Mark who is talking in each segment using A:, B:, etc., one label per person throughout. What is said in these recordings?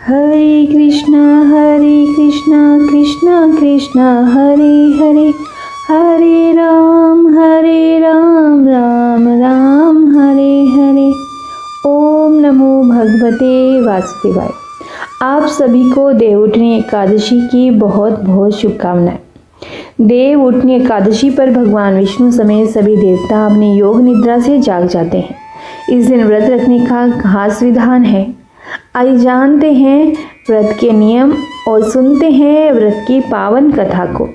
A: हरे कृष्णा कृष्णा कृष्णा हरे हरे, हरे राम राम राम हरे हरे। ओम नमो भगवते वासुदेवाय। आप सभी को देवउठनी एकादशी की बहुत बहुत शुभकामनाएं। देवउठनी एकादशी पर भगवान विष्णु समेत सभी देवता अपनी योग निद्रा से जाग जाते हैं। इस दिन व्रत रखने का खास विधान है। आइए जानते हैं व्रत के नियम और सुनते हैं व्रत की पावन कथा को।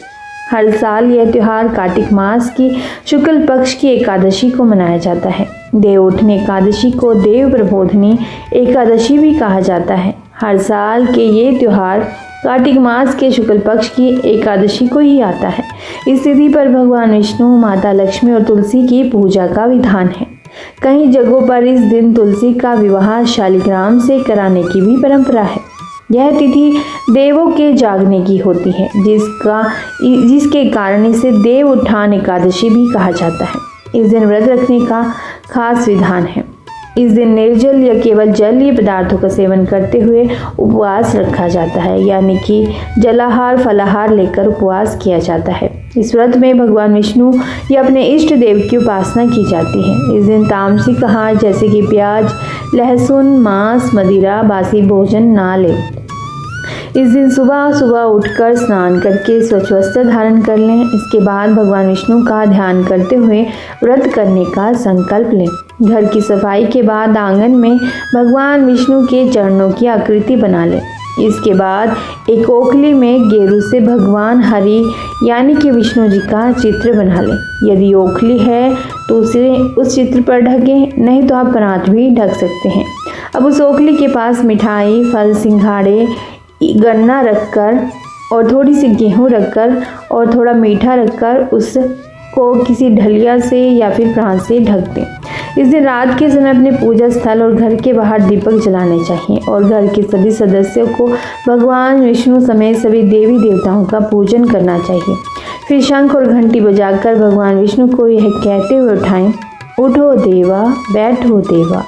A: हर साल यह त्यौहार कार्तिक मास की शुक्ल पक्ष की एकादशी को मनाया जाता है। देवउठनी एकादशी को देव प्रबोधनी एकादशी भी कहा जाता है। हर साल के ये त्यौहार कार्तिक मास के शुक्ल पक्ष की एकादशी को ही आता है। इस तिथि पर भगवान विष्णु, माता लक्ष्मी और तुलसी की पूजा का विधान है। कई जगहों पर इस दिन तुलसी का विवाह शालिग्राम से कराने की भी परंपरा है। यह तिथि देवों के जागने की होती है, जिसके कारण इसे देव उत्थान एकादशी भी कहा जाता है। इस दिन व्रत रखने का खास विधान है। इस दिन निर्जल या केवल जलीय पदार्थों का सेवन करते हुए उपवास रखा जाता है, यानी कि जलाहार फलाहार लेकर उपवास किया जाता है। इस व्रत में भगवान विष्णु या अपने इष्ट देव की उपासना की जाती है। इस दिन तामसिक आहार जैसे कि प्याज, लहसुन, मांस, मदिरा, बासी भोजन ना लें। इस दिन सुबह सुबह उठकर स्नान करके स्वच्छ वस्त्र धारण कर लें। इसके बाद भगवान विष्णु का ध्यान करते हुए व्रत करने का संकल्प लें। घर की सफाई के बाद आंगन में भगवान विष्णु के चरणों की आकृति बना लें। इसके बाद एक ओखली में गेरू से भगवान हरि यानी कि विष्णु जी का चित्र बना लें। यदि ओखली है तो उसे उस चित्र पर ढकें, नहीं तो आप परात भी ढक सकते हैं। अब उस ओखली के पास मिठाई, फल, सिंघाड़े, गन्ना रखकर और थोड़ी सी गेहूं रखकर और थोड़ा मीठा रखकर उसको किसी ढलिया से या फिर प्रांत से ढक दें। इस दिन रात के समय अपने पूजा स्थल और घर के बाहर दीपक जलाने चाहिए और घर के सभी सदस्यों को भगवान विष्णु समेत सभी देवी देवताओं का पूजन करना चाहिए। फिर शंख और घंटी बजाकर भगवान विष्णु को यह कहते हुए उठाएं, उठो देवा, बैठो देवा,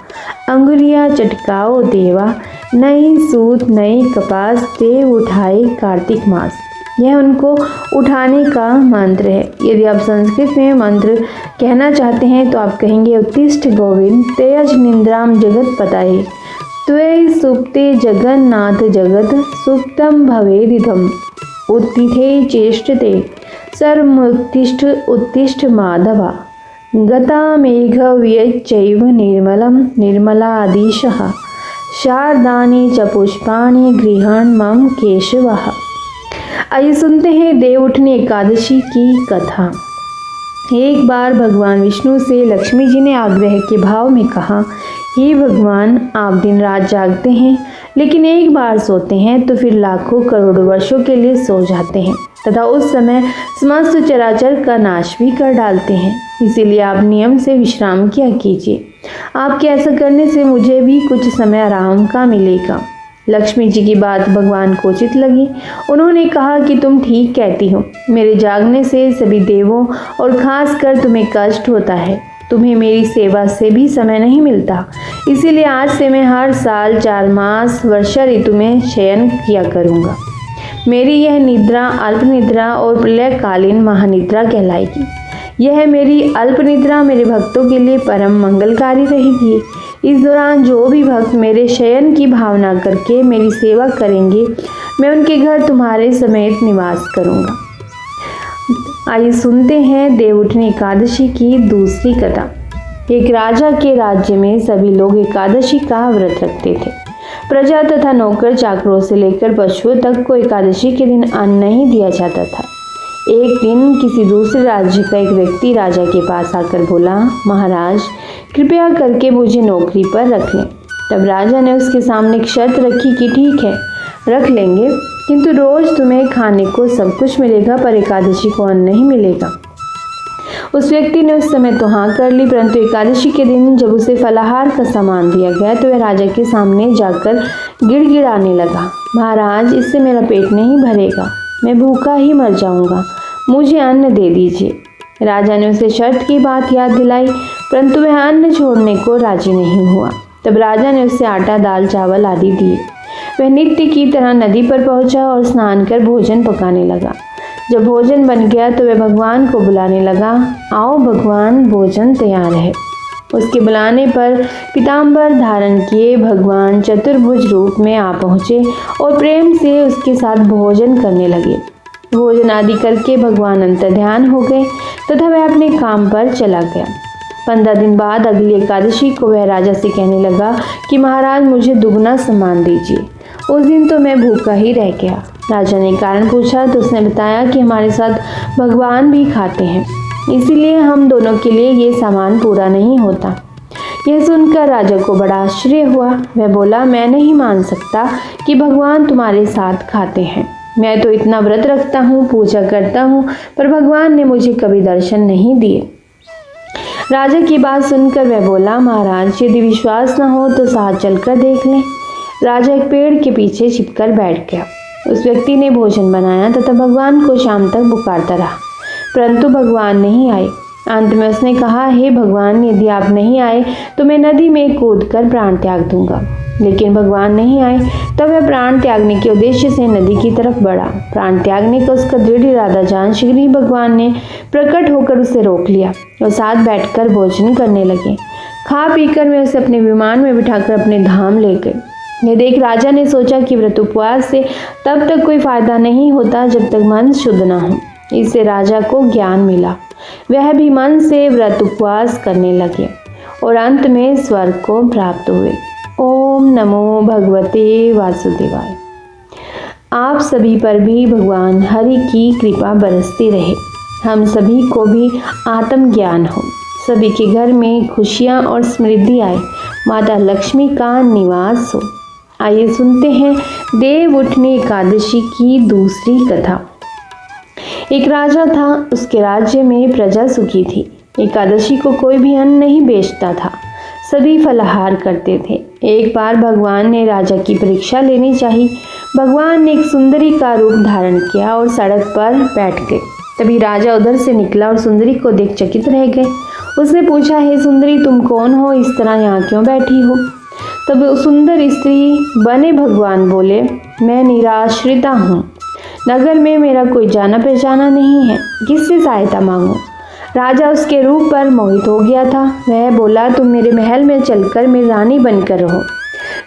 A: अंगुलियां चटकाओ देवा, नई सूत नई कपास देव उठाए कार्तिक मास। यह उनको उठाने का मंत्र है। यदि आप संस्कृत में मंत्र कहना चाहते हैं तो आप कहेंगे, उत्तिष्ठ गोविंद तेज निंद्राम जगत पताये, त्वयि सुप्ते जगन्नाथ जगत सुप्तम भवेदिदम्, उत्तिथे चेष्टते सर्वमुत्तिष्ठ उत्तिष्ठ माधवा, गता मेघ व्यच्चैव निर्मलं निर्मलाधीशः, शारदानि च पुष्पाणि गृहाण मम केशवः। आइए सुनते हैं देवउठनी एकादशी की कथा। एक बार भगवान विष्णु से लक्ष्मी जी ने आग्रह के भाव में कहा, हे भगवान, आप दिन रात जागते हैं लेकिन एक बार सोते हैं तो फिर लाखों करोड़ों वर्षों के लिए सो जाते हैं तथा उस समय समस्त चराचर का नाश भी कर डालते हैं। इसीलिए आप नियम से विश्राम किया कीजिए। आपके ऐसा करने से मुझे भी कुछ समय आराम का मिलेगा। लक्ष्मी जी की बात भगवान को उचित लगी। उन्होंने कहा कि तुम ठीक कहती हो। मेरे जागने से सभी देवों और खासकर तुम्हें कष्ट होता है। तुम्हें मेरी सेवा से भी समय नहीं मिलता। इसीलिए आज से मैं हर साल 4 मास वर्षा ऋतु में शयन किया करूँगा। मेरी यह निद्रा अल्प निद्रा और प्रलयकालीन महानिद्रा कहलाएगी। यह मेरी अल्प निद्रा मेरे भक्तों के लिए परम मंगलकारी रहेगी। इस दौरान जो भी भक्त मेरे शयन की भावना करके मेरी सेवा करेंगे, मैं उनके घर तुम्हारे समेत निवास करूँगा। आइए सुनते हैं देवउठनी एकादशी की दूसरी कथा। एक राजा के राज्य में सभी लोग एकादशी का व्रत रखते थे। प्रजा तथा नौकर चाकरों से लेकर पशुओं तक को एकादशी के दिन अन्न नहीं दिया जाता था। एक दिन किसी दूसरे राज्य का एक व्यक्ति राजा के पास आकर बोला, महाराज, कृपया करके मुझे नौकरी पर रख लें। तब राजा ने उसके सामने एक शर्त रखी कि ठीक है, रख लेंगे, किंतु रोज तुम्हें खाने को सब कुछ मिलेगा पर एकादशी को अन्न नहीं मिलेगा। उस व्यक्ति ने उस समय तो हाँ कर ली, परंतु एकादशी के दिन जब उसे फलाहार का सामान दिया गया तो वह राजा के सामने जाकर गिड़गिड़ाने लगा, महाराज, इससे मेरा पेट नहीं भरेगा, मैं भूखा ही मर जाऊंगा, मुझे अन्न दे दीजिए। राजा ने उसे शर्त की बात याद दिलाई, परंतु वह अन्न छोड़ने को राजी नहीं हुआ। तब राजा ने उससे आटा, दाल, चावल आदि दिए। वह नित्य की तरह नदी पर पहुंचा और स्नान कर भोजन पकाने लगा। जब भोजन बन गया तो वह भगवान को बुलाने लगा, आओ भगवान, भोजन तैयार है। उसके बुलाने पर पीताम्बर धारण किए भगवान चतुर्भुज रूप में आ पहुँचे और प्रेम से उसके साथ भोजन करने लगे। भोजन आदि करके भगवान अंतर्ध्यान हो गए तथा वह अपने काम पर चला गया। 15 दिन बाद अगली एकादशी को वह राजा से कहने लगा कि महाराज, मुझे दुगना सम्मान दीजिए। उस दिन तो मैं भूखा ही रह गया। राजा ने कारण पूछा तो उसने बताया कि हमारे साथ भगवान भी खाते हैं, इसीलिए हम दोनों के लिए ये सामान पूरा नहीं होता। यह सुनकर राजा को बड़ा आश्चर्य हुआ। वह बोला, मैं नहीं मान सकता कि भगवान तुम्हारे साथ खाते हैं। मैं तो इतना व्रत रखता हूँ, पूजा करता हूँ, पर भगवान ने मुझे कभी दर्शन नहीं दिए। राजा की बात सुनकर वह बोला, महाराज, यदि विश्वास न हो तो साथ चलकर देख लें। राजा एक पेड़ के पीछे छिपकर बैठ गया। उस व्यक्ति ने भोजन बनाया तथा भगवान को शाम तक पुकारता रहा, परंतु भगवान नहीं आए। अंत में उसने कहा, हे भगवान, यदि आप नहीं आए तो मैं नदी में कूदकर प्राण त्याग दूंगा। लेकिन भगवान नहीं आए। तब वह प्राण त्यागने के उद्देश्य से नदी की तरफ बढ़ा। प्राण त्यागने का उसका दृढ़ इरादा जान शीघ्र ही भगवान ने प्रकट होकर उसे रोक लिया और साथ बैठकर भोजन करने लगे। खा पीकर वे उसे अपने विमान में बिठाकर अपने धाम ले गए। यह देख राजा ने सोचा कि व्रत उपवास से तब तक कोई फायदा नहीं होता जब तक मन शुद्ध न हो। इससे राजा को ज्ञान मिला। वह भी मन से व्रत उपवास करने लगे और अंत में स्वर्ग को प्राप्त हुए। ओम नमो भगवते वासुदेवाय। आप सभी पर भी भगवान हरि की कृपा बरसती रहे। हम सभी को भी आत्मज्ञान हो, सभी के घर में खुशियाँ और समृद्धि आए, माता लक्ष्मी का निवास हो। आइए सुनते हैं देव उठनी एकादशी की दूसरी कथा। एक राजा था, उसके राज्य में प्रजा सुखी थी। एकादशी को कोई भी अन्न नहीं बेचता था, सभी फलाहार करते थे। एक बार भगवान ने राजा की परीक्षा लेनी चाहिए। भगवान ने एक सुंदरी का रूप धारण किया और सड़क पर बैठ गए। तभी राजा उधर से निकला और सुंदरी को देख चकित रह गए। उसने पूछा, हे सुंदरी, तुम कौन हो? इस तरह यहाँ क्यों बैठी हो? तब सुंदर स्त्री बने भगवान बोले, मैं निराश्रिता हूँ, नगर में मेरा कोई जाना पहचाना नहीं है, किससे सहायता मांगूं? राजा उसके रूप पर मोहित हो गया था। वह बोला, तुम मेरे महल में चलकर मेरी रानी बनकर रहो।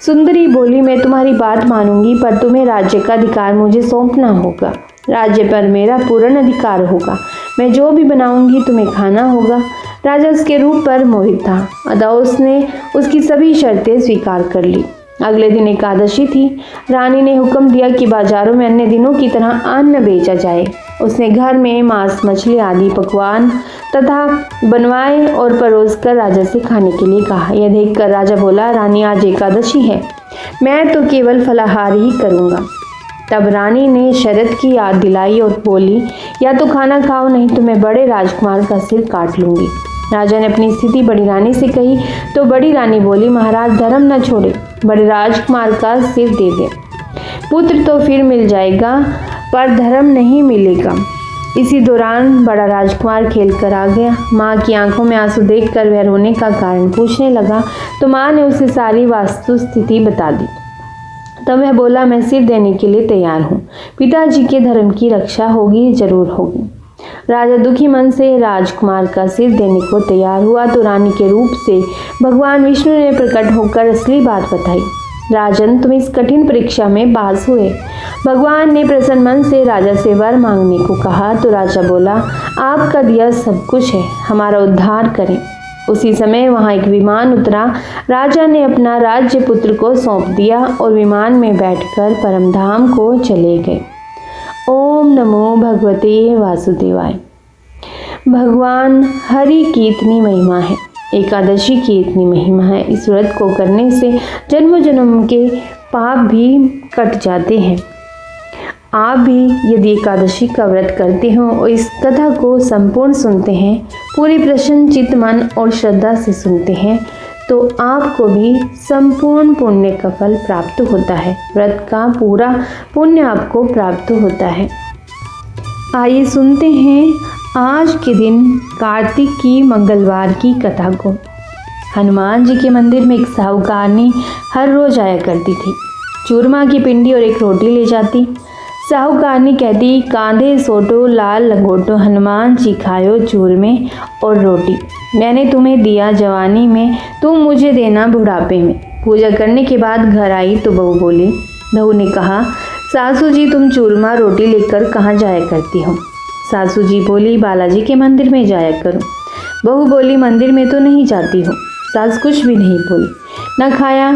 A: सुंदरी बोली, मैं तुम्हारी बात मानूंगी, पर तुम्हें राज्य का अधिकार मुझे सौंपना होगा। राज्य पर मेरा पूर्ण अधिकार होगा। मैं जो भी बनाऊंगी तुम्हें खाना होगा। राजा उसके रूप पर मोहित था, अतः उसने उसकी सभी शर्तें स्वीकार कर ली। अगले दिन एकादशी थी। रानी ने हुक्म दिया कि बाजारों में अन्य दिनों की तरह अन्न बेचा जाए। उसने घर में मांस, मछली आदि पकवान तथा बनवाए और परोसकर राजा से खाने के लिए कहा। यह देखकर राजा बोला, रानी, आज एकादशी है, मैं तो केवल फलाहार ही करूँगा। तब रानी ने शरत की याद दिलाई और बोली, या तो खाना खाओ, नहीं तो मैं बड़े राजकुमार का सिर काट लूँगी। राजा ने अपनी स्थिति बड़ी रानी से कही तो बड़ी रानी बोली, महाराज, धर्म न छोड़े, बड़े राजकुमार का सिर दे दे। पुत्र तो फिर मिल जाएगा, पर धर्म नहीं मिलेगा। इसी दौरान बड़ा राजकुमार खेल कर आ गया। माँ की आंखों में आंसू देखकर वह रोने का कारण पूछने लगा तो माँ ने उसे सारी वास्तु स्थिति बता दी। तब वह बोला, मैं सिर देने के लिए तैयार हूँ, पिताजी के धर्म की रक्षा होगी, जरूर होगी। राजा दुखी मन से राजकुमार का सिर देने को तैयार हुआ तो रानी के रूप से भगवान विष्णु ने प्रकट होकर असली बात बताई। राजन, तुम इस कठिन परीक्षा में पास हुए। भगवान ने प्रसन्न मन से राजा से वर मांगने को कहा तो राजा बोला, आपका दिया सब कुछ है, हमारा उद्धार करें। उसी समय वहां एक विमान उतरा। राजा ने अपना राज्य पुत्र को सौंप दिया और विमान में बैठकर परमधाम को चले गए। ओम नमो भगवते वासुदेवाय। भगवान हरि की इतनी महिमा है, एकादशी की इतनी महिमा है। इस व्रत को करने से जन्म जन्म के पाप भी कट जाते हैं। आप भी यदि एकादशी का व्रत करते हो और इस कथा को संपूर्ण सुनते हैं, पूरी प्रसन्नचित्त मन और श्रद्धा से सुनते हैं, तो आपको भी संपूर्ण पुण्य का फल प्राप्त होता है। व्रत का पूरा पुण्य आपको प्राप्त होता है। आइए सुनते हैं आज के दिन कार्तिक की मंगलवार की कथा को। हनुमान जी के मंदिर में एक साहूकारनी हर रोज आया करती थी। चूरमा की पिंडी और एक रोटी ले जाती। साहूकारनी कहती, कांधे सोटो लाल लंगोटो, हनुमान जी खायो चूरमे और रोटी। मैंने तुम्हें दिया जवानी में, तुम मुझे देना बुढ़ापे में। पूजा करने के बाद घर आई तो बहू बोली। बहू ने कहा, सासू जी तुम चूरमा रोटी लेकर कहाँ जाया करती हो? सासू जी बोली, बालाजी के मंदिर में जाया करूँ। बहू बोली, मंदिर में तो नहीं जाती हो। सास कुछ भी नहीं बोली, न खाया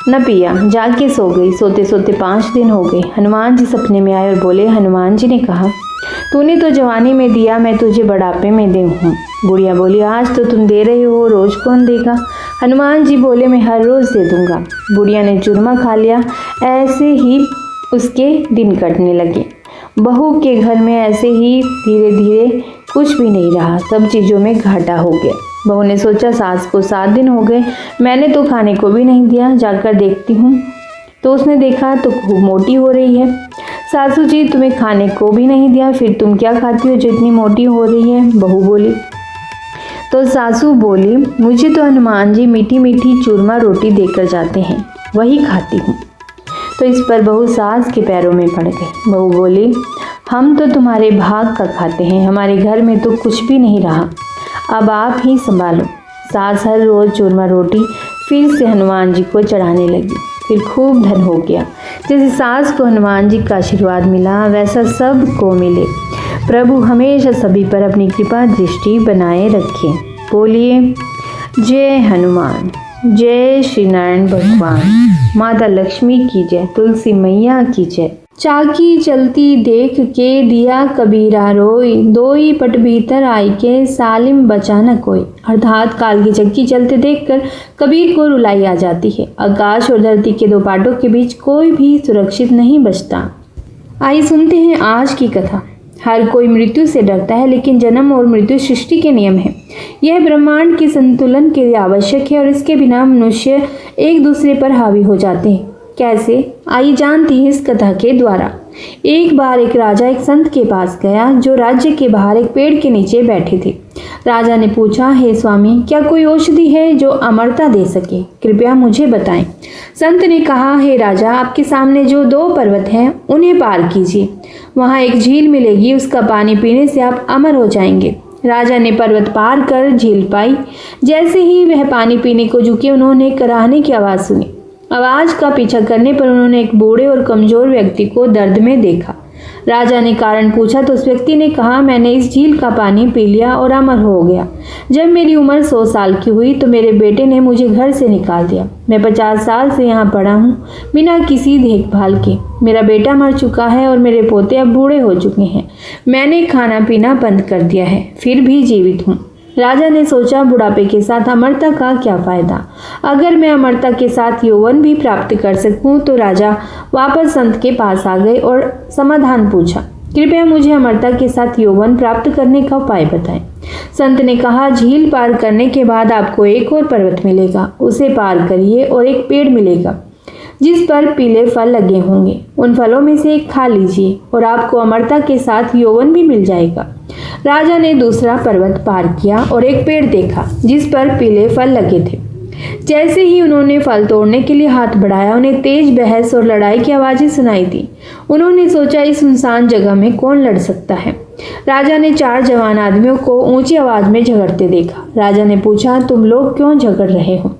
A: न पिया, जाके सो गई। सोते सोते 5 दिन हो गए। हनुमान जी सपने में आए और बोले। हनुमान जी ने कहा, तूने तो जवानी में दिया, मैं तुझे बुढ़ापे में दे हूँ। बुढ़िया बोली, आज तो तुम दे रहे हो, रोज कौन देगा? हनुमान जी बोले, मैं हर रोज दे दूंगा। बुढ़िया ने चूरमा खा लिया। ऐसे ही उसके दिन कटने लगे। बहू के घर में ऐसे ही धीरे धीरे कुछ भी नहीं रहा, सब चीज़ों में घाटा हो गया। बहू ने सोचा, सास को 7 दिन हो गए, मैंने तो खाने को भी नहीं दिया, जाकर देखती हूँ। तो उसने देखा तो खूब मोटी हो रही है। सासू जी, तुम्हें खाने को भी नहीं दिया, फिर तुम क्या खाती हो जो इतनी मोटी हो रही है? बहू बोली। तो सासू बोली, मुझे तो हनुमान जी मीठी मीठी चूरमा रोटी देकर जाते हैं, वही खाती हूँ। तो इस पर बहू सास के पैरों में पड़ गई। बहू बोली, हम तो तुम्हारे भाग का खाते हैं, हमारे घर में तो कुछ भी नहीं रहा, अब आप ही संभालो। सास हर रोज चूरमा रोटी फिर से हनुमान जी को चढ़ाने लगी। फिर खूब धन हो गया। जैसे सास को हनुमान जी का आशीर्वाद मिला, वैसा सब को मिले। प्रभु हमेशा सभी पर अपनी कृपा दृष्टि बनाए रखें। बोलिए जय हनुमान। जय श्री नारायण भगवान। माता लक्ष्मी की जय। तुलसी मैया की जय। चाकी चलती देख के दिया कबीरा रोई, दोई पट भीतर आई के सालिम बचा न कोई। अर्थात काल की चक्की चलते देखकर कबीर को रुलाई आ जाती है। आकाश और धरती के 2 पाटों के बीच कोई भी सुरक्षित नहीं बचता। आइए सुनते हैं आज की कथा। हर कोई मृत्यु से डरता है, लेकिन जन्म और मृत्यु सृष्टि के नियम है। यह ब्रह्मांड के संतुलन के लिए आवश्यक है और इसके बिना मनुष्य एक दूसरे पर हावी हो जाते हैं। कैसे? आइए जानते हैं इस कथा के द्वारा। एक बार एक राजा एक संत के पास गया जो राज्य के बाहर एक पेड़ के नीचे बैठे थे। राजा ने पूछा, हे स्वामी, क्या कोई औषधि है जो अमरता दे सके? कृपया मुझे बताएं। संत ने कहा, हे राजा, आपके सामने जो 2 पर्वत हैं उन्हें पार कीजिए, वहाँ एक झील मिलेगी, उसका पानी पीने से आप अमर हो जाएंगे। राजा ने पर्वत पार कर झील पाई। जैसे ही वह पानी पीने को झुके, उन्होंने कराहने की आवाज़ सुनी। आवाज़ का पीछा करने पर उन्होंने एक बूढ़े और कमजोर व्यक्ति को दर्द में देखा। राजा ने कारण पूछा तो उस व्यक्ति ने कहा, मैंने इस झील का पानी पी लिया और अमर हो गया। जब मेरी उम्र 100 साल की हुई तो मेरे बेटे ने मुझे घर से निकाल दिया। मैं 50 साल से यहाँ पड़ा हूँ बिना किसी देखभाल के। मेरा बेटा मर चुका है और मेरे पोते अब बूढ़े हो चुके हैं। मैंने खाना पीना बंद कर दिया है, फिर भी जीवित हूँ। राजा ने सोचा, बुढ़ापे के साथ अमरता का क्या फायदा? अगर मैं अमरता के साथ यौवन भी प्राप्त कर सकूं। तो राजा वापस संत के पास आ गए और समाधान पूछा। कृपया मुझे अमरता के साथ यौवन प्राप्त करने का उपाय बताएं। संत ने कहा, झील पार करने के बाद आपको एक और पर्वत मिलेगा, उसे पार करिए और एक पेड़ मिलेगा जिस पर पीले फल लगे होंगे। उन फलों में से एक खा लीजिए और आपको अमरता के साथ यौवन भी मिल जाएगा। राजा ने दूसरा पर्वत पार किया और एक पेड़ देखा जिस पर पीले फल लगे थे। जैसे ही उन्होंने फल तोड़ने के लिए हाथ बढ़ाया, उन्हें तेज बहस और लड़ाई की आवाजें सुनाई दी। उन्होंने सोचा, इस सुनसान जगह में कौन लड़ सकता है। राजा ने 4 जवान आदमियों को ऊंची आवाज में झगड़ते देखा। राजा ने पूछा, तुम लोग क्यों झगड़ रहे हो?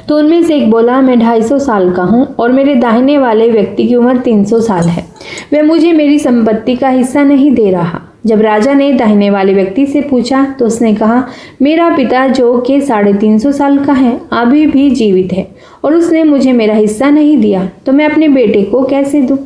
A: तो उनमें से एक बोला, मैं 250 साल का हूँ और मेरे दाहिने वाले व्यक्ति की उम्र 300 साल है। वह मुझे मेरी संपत्ति का हिस्सा नहीं दे रहा। जब राजा ने दाहिने वाले व्यक्ति से पूछा तो उसने कहा, मेरा पिता जो कि 350 साल का है अभी भी जीवित है और उसने मुझे मेरा हिस्सा नहीं दिया, तो मैं अपने बेटे को कैसे दूं?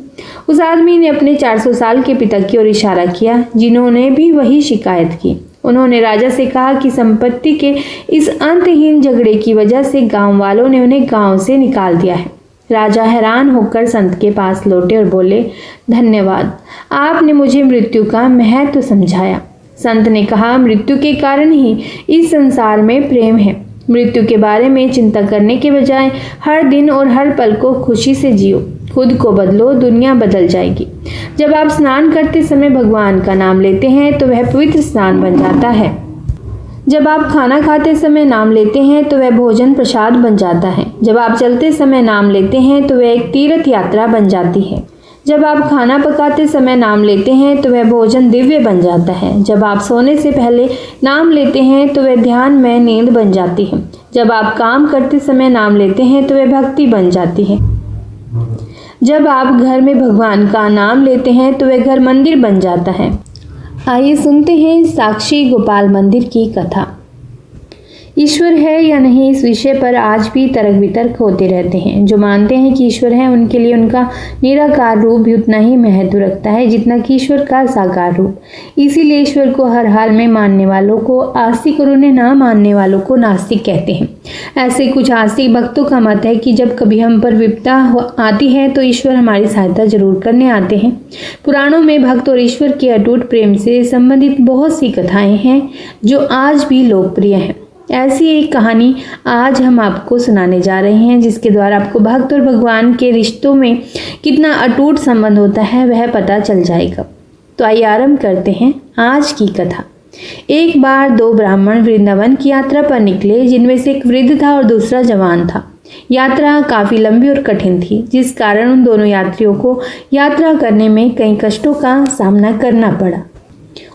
A: उस आदमी ने अपने 400 साल के पिता की ओर इशारा किया, जिन्होंने भी वही शिकायत की। उन्होंने राजा से कहा कि संपत्ति के इस अंतहीन झगड़े की वजह से गांव वालों ने उन्हें गांव से निकाल दिया है। राजा हैरान होकर संत के पास लौटे और बोले, धन्यवाद, आपने मुझे मृत्यु का महत्व समझाया। संत ने कहा, मृत्यु के कारण ही इस संसार में प्रेम है। मृत्यु के बारे में चिंता करने के बजाय हर दिन और हर पल को खुशी से जियो। खुद को बदलो, दुनिया बदल जाएगी। जब आप स्नान करते समय भगवान का नाम लेते हैं तो वह पवित्र स्नान बन जाता है। जब आप खाना खाते समय नाम लेते हैं तो वह भोजन प्रसाद बन जाता है। जब आप चलते समय नाम लेते हैं तो वह एक तीर्थ यात्रा बन जाती है। जब आप खाना पकाते समय नाम लेते हैं तो वह भोजन दिव्य बन जाता है। जब आप सोने से पहले नाम लेते हैं तो वह ध्यान में नींद बन जाती है। जब आप काम करते समय नाम लेते हैं तो वह भक्ति बन जाती है। जब आप घर में भगवान का नाम लेते हैं तो वह घर मंदिर बन जाता है। आइए सुनते हैं साक्षी गोपाल मंदिर की कथा। ईश्वर है या नहीं, इस विषय पर आज भी तर्क वितर्क होते रहते हैं। जो मानते हैं कि ईश्वर है उनके लिए उनका निराकार रूप भी उतना ही महत्व रखता है जितना कि ईश्वर का साकार रूप। इसीलिए ईश्वर को हर हाल में मानने वालों को आस्तिक और उन्हें ना मानने वालों को नास्तिक कहते हैं। ऐसे कुछ आस्तिक भक्तों का मत है कि जब कभी हम पर विपदा आती है तो ईश्वर हमारी सहायता जरूर करने आते हैं। पुराणों में भक्त और ईश्वर के अटूट प्रेम से संबंधित बहुत सी कथाएं हैं जो आज भी लोकप्रिय हैं। ऐसी एक कहानी आज हम आपको सुनाने जा रहे हैं जिसके द्वारा आपको भक्त और भगवान के रिश्तों में कितना अटूट संबंध होता है वह पता चल जाएगा। तो आइए आरंभ करते हैं आज की कथा। एक बार दो ब्राह्मण वृंदावन की यात्रा पर निकले, जिनमें से एक वृद्ध था और दूसरा जवान था। यात्रा काफी लंबी और कठिन थी, जिस कारण उन दोनों यात्रियों को यात्रा करने में कई कष्टों का सामना करना पड़ा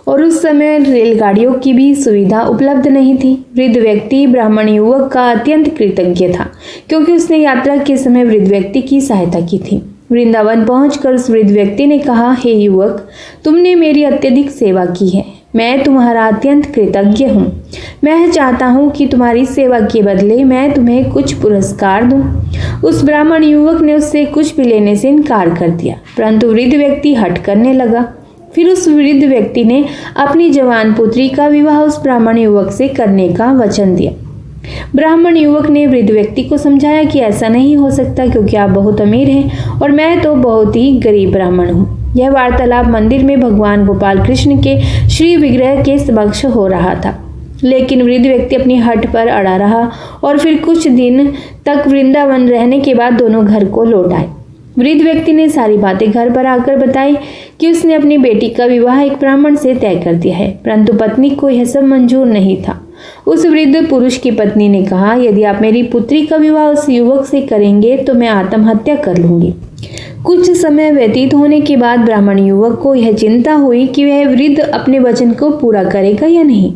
A: और उस समय रेलगाड़ियों की भी सुविधा उपलब्ध नहीं थी। वृद्ध व्यक्ति ब्राह्मण युवक का अत्यंत कृतज्ञ था क्योंकि उसने यात्रा के समय वृद्ध व्यक्ति की सहायता की थी। वृंदावन पहुंचकर उस वृद्ध व्यक्ति ने कहा, हे युवक, तुमने मेरी अत्यधिक सेवा की है। मैं तुम्हारा अत्यंत कृतज्ञ हूँ। मैं चाहता हूँ कि तुम्हारी सेवा के बदले मैं तुम्हें कुछ पुरस्कार दूँ। उस ब्राह्मण युवक ने उससे कुछ भी लेने से इनकार कर दिया, परंतु वृद्ध व्यक्ति हठ करने लगा। फिर उस वृद्ध व्यक्ति ने अपनी जवान पुत्री का विवाह उस ब्राह्मण युवक से करने का वचन दिया। ब्राह्मण युवक ने वृद्ध व्यक्ति को समझाया कि ऐसा नहीं हो सकता क्योंकि आप बहुत अमीर हैं और मैं तो बहुत ही गरीब ब्राह्मण हूँ। यह वार्तालाप मंदिर में भगवान गोपाल कृष्ण के श्री विग्रह के समक्ष हो रहा था, लेकिन वृद्ध व्यक्ति अपनी हठ पर अड़ा रहा और फिर कुछ दिन तक वृंदावन रहने के बाद दोनों घर को लौट आए। वृद्ध व्यक्ति ने सारी बातें घर पर आकर बताई कि उसने अपनी बेटी का विवाह एक ब्राह्मण से तय कर दिया है, परंतु पत्नी को यह सब मंजूर नहीं था। उस वृद्ध पुरुष की पत्नी ने कहा, यदि आप मेरी पुत्री का विवाह उस युवक से करेंगे तो मैं आत्महत्या कर लूंगी। कुछ समय व्यतीत होने के बाद ब्राह्मण युवक को यह चिंता हुई कि वह वृद्ध अपने वचन को पूरा करेगा या नहीं।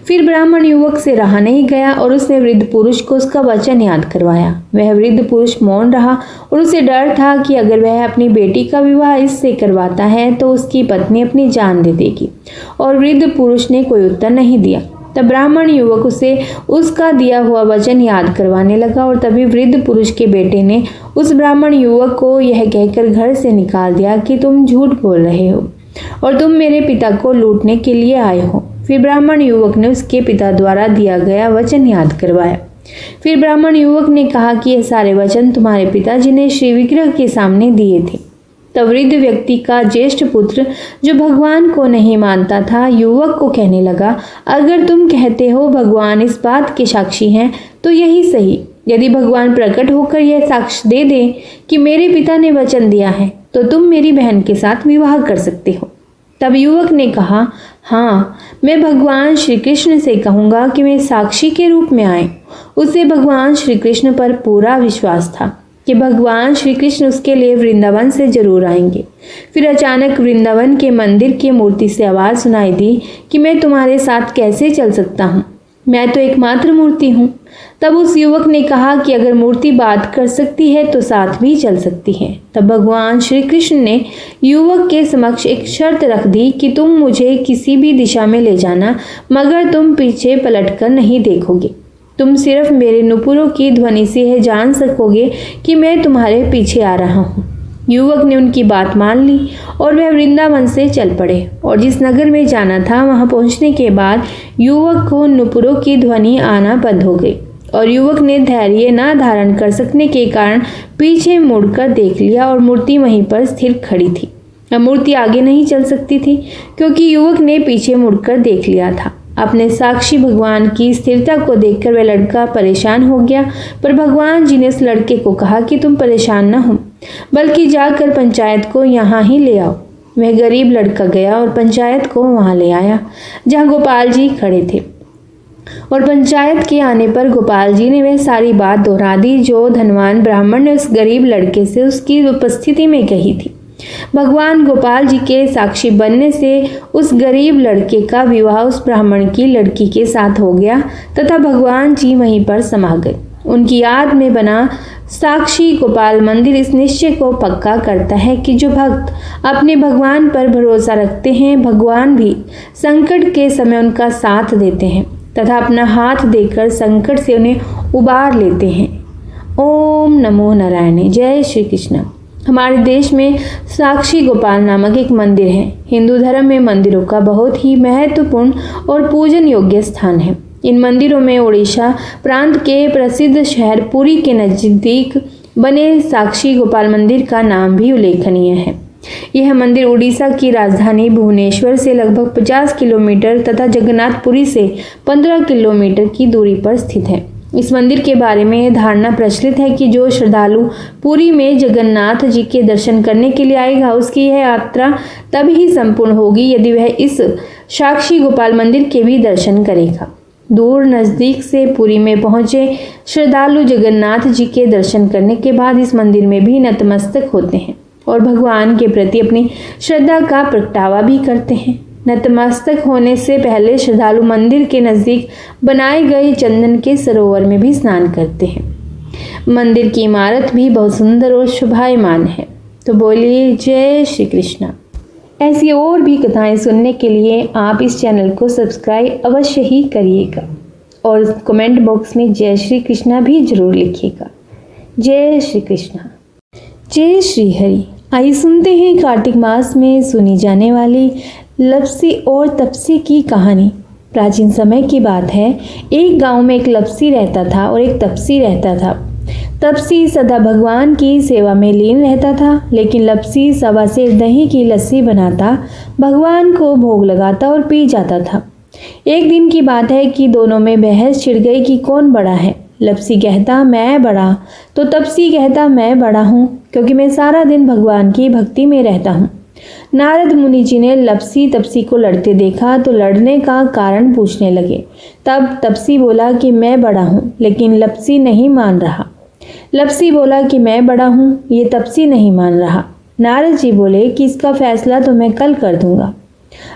A: फिर ब्राह्मण युवक से रहा नहीं गया और उसने वृद्ध पुरुष को उसका वचन याद करवाया। वह वृद्ध पुरुष मौन रहा और उसे डर था कि अगर वह अपनी बेटी का विवाह इससे करवाता है तो उसकी पत्नी अपनी जान दे देगी, और वृद्ध पुरुष ने कोई उत्तर नहीं दिया। तब ब्राह्मण युवक उसे उसका दिया हुआ वचन याद करवाने लगा और तभी वृद्ध पुरुष के बेटे ने उस ब्राह्मण युवक को यह कहकर घर से निकाल दिया कि तुम झूठ बोल रहे हो और तुम मेरे पिता को लूटने के लिए आए हो। फिर ब्राह्मण युवक ने उसके पिता द्वारा दिया गया वचन याद करवाया। फिर ब्राह्मण युवक ने कहा कि यह सारे वचन तुम्हारे पिताजी ने श्री विग्रह के सामने दिए थे। तब वृद्ध व्यक्ति का ज्येष्ठ पुत्र, जो भगवान को नहीं मानता था, युवक को कहने लगा, अगर तुम कहते हो भगवान इस बात के साक्षी हैं तो यही सही। यदि भगवान प्रकट होकर यह साक्ष्य दे दें कि मेरे पिता ने वचन दिया है तो तुम मेरी बहन के साथ विवाह कर सकते हो। तब युवक ने कहा, हाँ, मैं भगवान श्री कृष्ण से कहूँगा कि वे साक्षी के रूप में आए। उसे भगवान श्री कृष्ण पर पूरा विश्वास था कि भगवान श्री कृष्ण उसके लिए वृंदावन से जरूर आएंगे। फिर अचानक वृंदावन के मंदिर की मूर्ति से आवाज़ सुनाई दी कि मैं तुम्हारे साथ कैसे चल सकता हूँ, मैं तो एकमात्र मूर्ति हूँ। तब उस युवक ने कहा कि अगर मूर्ति बात कर सकती है तो साथ भी चल सकती है। तब भगवान श्री कृष्ण ने युवक के समक्ष एक शर्त रख दी कि तुम मुझे किसी भी दिशा में ले जाना, मगर तुम पीछे पलटकर नहीं देखोगे। तुम सिर्फ मेरे नुपुरों की ध्वनि से यह जान सकोगे कि मैं तुम्हारे पीछे आ रहा हूँ। युवक ने उनकी बात मान ली और वह वृंदावन से चल पड़े और जिस नगर में जाना था वहां पहुंचने के बाद युवक को नुपुरों की ध्वनि आना बंद हो गई और युवक ने धैर्य न धारण कर सकने के कारण पीछे मुड़कर देख लिया और मूर्ति वहीं पर स्थिर खड़ी थी। अब मूर्ति आगे नहीं चल सकती थी क्योंकि युवक ने पीछे मुड़कर देख लिया था। अपने साक्षी भगवान की स्थिरता को देखकर वह लड़का परेशान हो गया, पर भगवान जी ने उस लड़के को कहा कि तुम परेशान न हो, बल्कि जाकर पंचायत को यहाँ ही ले आओ। वह गरीब लड़का गया और पंचायत को वहाँ ले आया जहाँ गोपाल जी खड़े थे। और पंचायत के आने पर गोपाल जी ने वह सारी बात दोहरा दी जो धनवान ब्राह्मण ने उस गरीब लड़के से उसकी उपस्थिति में कही थी। भगवान गोपाल जी के साक्षी बनने से उस गरीब लड़के का विवाह उस ब्राह्मण की लड़की के साथ हो गया तथा भगवान जी वहीं पर समा गए। उनकी याद में बना साक्षी गोपाल मंदिर इस निश्चय को पक्का करता है कि जो भक्त अपने भगवान पर भरोसा रखते हैं, भगवान भी संकट के समय उनका साथ देते हैं तथा अपना हाथ देकर संकट से उन्हें उबार लेते हैं। ओम नमो नारायण। जय श्री कृष्ण। हमारे देश में साक्षी गोपाल नामक एक मंदिर है। हिंदू धर्म में मंदिरों का बहुत ही महत्वपूर्ण और पूजन योग्य स्थान है। इन मंदिरों में उड़ीसा प्रांत के प्रसिद्ध शहर पुरी के नजदीक बने साक्षी गोपाल मंदिर का नाम भी उल्लेखनीय है। यह मंदिर उड़ीसा की राजधानी भुवनेश्वर से लगभग 50 किलोमीटर तथा जगन्नाथपुरी से 15 किलोमीटर की दूरी पर स्थित है। इस मंदिर के बारे में धारणा प्रचलित है कि जो श्रद्धालु पुरी में जगन्नाथ जी के दर्शन करने के लिए आएगा उसकी यह यात्रा तब ही संपूर्ण होगी यदि वह इस साक्षी गोपाल मंदिर के भी दर्शन करेगा। दूर नज़दीक से पुरी में पहुंचे श्रद्धालु जगन्नाथ जी के दर्शन करने के बाद इस मंदिर में भी नतमस्तक होते हैं और भगवान के प्रति अपनी श्रद्धा का प्रगटावा भी करते हैं। नतमस्तक होने से पहले श्रद्धालु मंदिर के नज़दीक बनाए गए चंदन के सरोवर में भी स्नान करते हैं। मंदिर की इमारत भी बहुत सुंदर और शोभायमान है। तो बोलिए जय श्री कृष्ण। ऐसी और भी कथाएं सुनने के लिए आप इस चैनल को सब्सक्राइब अवश्य ही करिएगा और कमेंट बॉक्स में जय श्री कृष्णा भी जरूर लिखिएगा। जय श्री कृष्णा। जय श्री हरि। आइए सुनते हैं कार्तिक मास में सुनी जाने वाली लपसी और तपसी की कहानी। प्राचीन समय की बात है। एक गांव में एक लपसी रहता था और एक तपसी रहता था। तपसी सदा भगवान की सेवा में लीन रहता था, लेकिन लपसी सवा से दही की लस्सी बनाता, भगवान को भोग लगाता और पी जाता था। एक दिन की बात है कि दोनों में बहस छिड़ गई कि कौन बड़ा है। लपसी कहता मैं बड़ा, तो तपसी कहता मैं बड़ा हूँ क्योंकि मैं सारा दिन भगवान की भक्ति में रहता हूँ। नारद मुनि जी ने लपसी तपसी को लड़ते देखा तो लड़ने का कारण पूछने लगे। तब तपसी बोला कि मैं बड़ा हूँ, लेकिन लपसी नहीं मान रहा। लपसी बोला कि मैं बड़ा हूँ, ये तपसी नहीं मान रहा। नारद जी बोले कि इसका फैसला तो मैं कल कर दूंगा।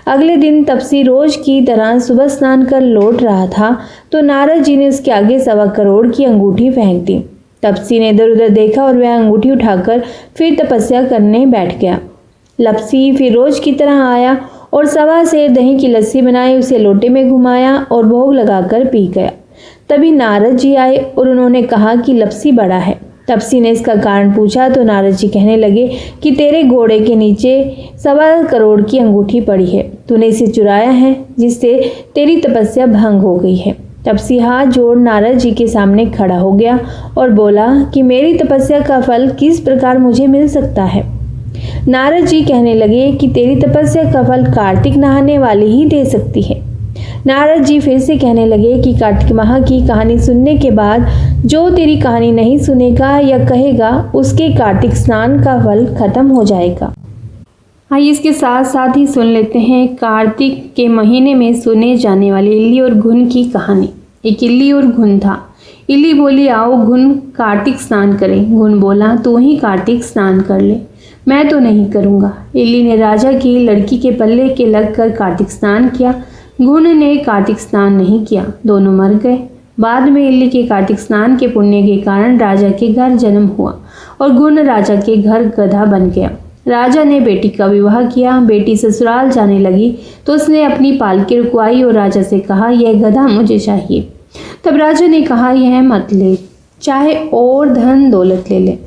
A: अगले दिन तपसी रोज की तरह सुबह स्नान कर लौट रहा था तो नारद जी ने उसके आगे 1.25 करोड़ की अंगूठी फेंक दी। तपसी ने इधर उधर देखा और वह अंगूठी उठाकर फिर तपस्या करने बैठ गया। लपसी फिर रोज की तरह आया और 1.25 सेर दही की लस्सी बनाई, उसे लोटे में घुमाया और भोग लगाकर पी गया। तभी नारद जी आए और उन्होंने कहा कि लपसी बड़ा है। तपसी ने इसका कारण पूछा तो नारद जी कहने लगे कि तेरे घोड़े के नीचे 1.25 करोड़ की अंगूठी पड़ी है, तूने इसे चुराया है जिससे तेरी तपस्या भंग हो गई है। तपसी हाथ जोड़ नारद जी के सामने खड़ा हो गया और बोला कि मेरी तपस्या का फल किस प्रकार मुझे मिल सकता है। नारद जी कहने लगे कि तेरी तपस्या का फल कार्तिक नहाने वाली ही दे सकती है। नारद जी फिर से कहने लगे कि कार्तिक माह की कहानी सुनने के बाद जो तेरी कहानी नहीं सुनेगा या कहेगा उसके कार्तिक स्नान का फल खत्म हो जाएगा। आइए इसके साथ साथ ही सुन लेते हैं कार्तिक के महीने में सुने जाने वाली इल्ली और घुन की कहानी। एक इल्ली और घुन था। इल्ली बोली आओ घुन कार्तिक स्नान करें। घुन बोला तू ही कार्तिक स्नान कर ले, मैं तो नहीं करूँगा। इल्ली ने राजा की लड़की के पल्ले के लगकर कार्तिक स्नान किया। घुन ने कार्तिक स्नान नहीं किया, दोनों मर गए। बाद में इल्ली के कार्तिक स्नान के पुण्य के कारण राजा के घर जन्म हुआ और घुन राजा के घर गधा बन गया। राजा ने बेटी का विवाह किया। बेटी ससुराल जाने लगी तो उसने अपनी पालकी रुकवाई और राजा से कहा यह गधा मुझे चाहिए। तब राजा ने कहा यह मत ले, चाहे और धन दौलत ले ले।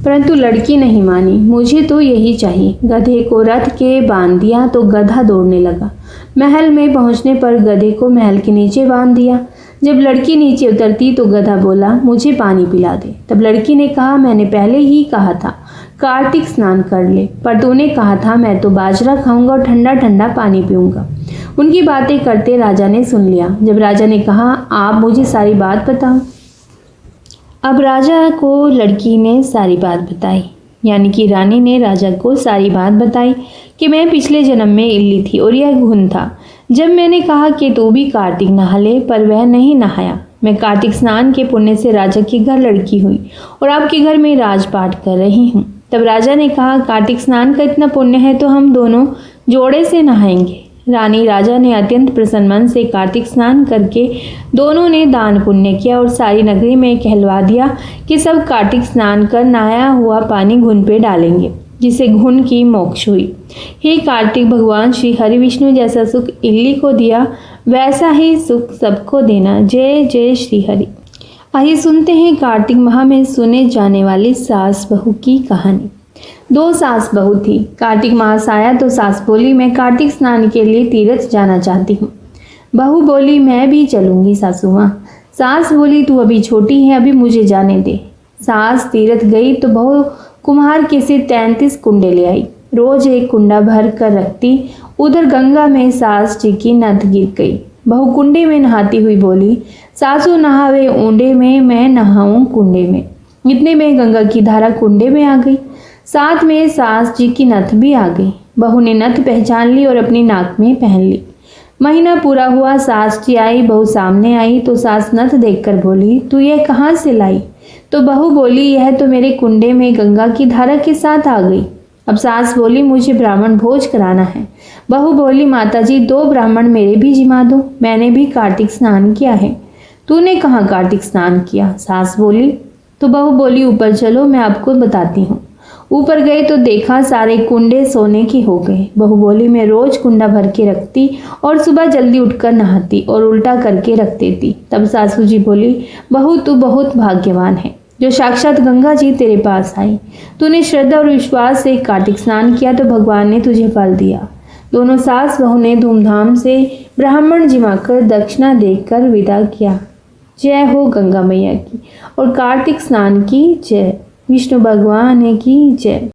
A: परंतु लड़की नहीं मानी, मुझे तो यही चाहिए। गधे को रथ के बांध दिया तो गधा दौड़ने लगा। महल में पहुंचने पर गधे को महल के नीचे बांध दिया। जब लड़की नीचे उतरती तो गधा बोला मुझे पानी पिला दे। तब लड़की ने कहा मैंने पहले ही कहा था कार्तिक स्नान कर ले, पर तूने कहा था मैं तो बाजरा खाऊंगा और ठंडा ठंडा पानी पीऊंगा। उनकी बातें करते राजा ने सुन लिया। जब राजा ने कहा आप मुझे सारी बात बताओ। अब राजा को लड़की ने सारी बात बताई, यानी कि रानी ने राजा को सारी बात बताई कि मैं पिछले जन्म में इल्ली थी और यह घुन था। जब मैंने कहा कि तू भी कार्तिक नहा ले, पर वह नहीं नहाया। मैं कार्तिक स्नान के पुण्य से राजा के घर लड़की हुई और आपके घर में राजपाट कर रही हूँ। तब राजा ने कहा, कार्तिक स्नान का इतना पुण्य है तो हम दोनों जोड़े से नहाएंगे। रानी राजा ने अत्यंत प्रसन्न मन से कार्तिक स्नान करके दोनों ने दान पुण्य किया और सारी नगरी में कहलवा दिया कि सब कार्तिक स्नान कर नहाया हुआ पानी घुन पे डालेंगे, जिसे घुन की मोक्ष हुई। हे कार्तिक भगवान श्री हरि विष्णु जैसा सुख इल्ली को दिया, वैसा ही सुख सबको देना। जय जय श्री हरि। आइए सुनते हैं कार्तिक माह में सुने जाने वाली सास बहू की कहानी। दो सास बहू थी। कार्तिक मास आया तो सास बोली, मैं कार्तिक स्नान के लिए तीर्थ जाना चाहती हूँ। बहू बोली, मैं भी चलूंगी सासू माँ। सास बोली, तू अभी छोटी है, अभी मुझे जाने दे। सास तीर्थ गई तो बहू कुम्हार के से 33 कुंडे ले आई। रोज एक कुंडा भर कर रखती। उधर गंगा में सास जी की नथ गिर गई। बहू कुंडे में नहाती हुई बोली, सासू नहावे ऊंडे में, मैं नहाऊं कुंडे में। इतने में गंगा की धारा कुंडे में आ गई, साथ में सास जी की नथ भी आ गई। बहू ने नथ पहचान ली और अपनी नाक में पहन ली। महीना पूरा हुआ, सास जी आई। बहू सामने आई तो सास नथ देखकर बोली, तू यह कहाँ से लाई? तो बहू बोली, यह तो मेरे कुंडे में गंगा की धारा के साथ आ गई। अब सास बोली, मुझे ब्राह्मण भोज कराना है। बहू बोली, माताजी 2 ब्राह्मण मेरे भी जिमा दो, मैंने भी कार्तिक स्नान किया है। तूने कहाँ कार्तिक स्नान किया? सास बोली। तो बहू बोली, ऊपर चलो, मैं आपको बताती हूँ। ऊपर गए तो देखा सारे कुंडे सोने की हो गए। बहू बोली, मैं रोज कुंडा भर के रखती और सुबह जल्दी उठकर नहाती और उल्टा करके रख देती। तब सासू जी बोली, बहू तू बहुत भाग्यवान है जो साक्षात गंगा जी तेरे पास आई। तूने श्रद्धा और विश्वास से कार्तिक स्नान किया तो भगवान ने तुझे फल दिया। दोनों सास बहू ने धूमधाम से ब्राह्मण जिमाकर दक्षिणा देकर विदा किया। जय हो गंगा मैया की और कार्तिक स्नान की जय। विष्णु भगवान की जय।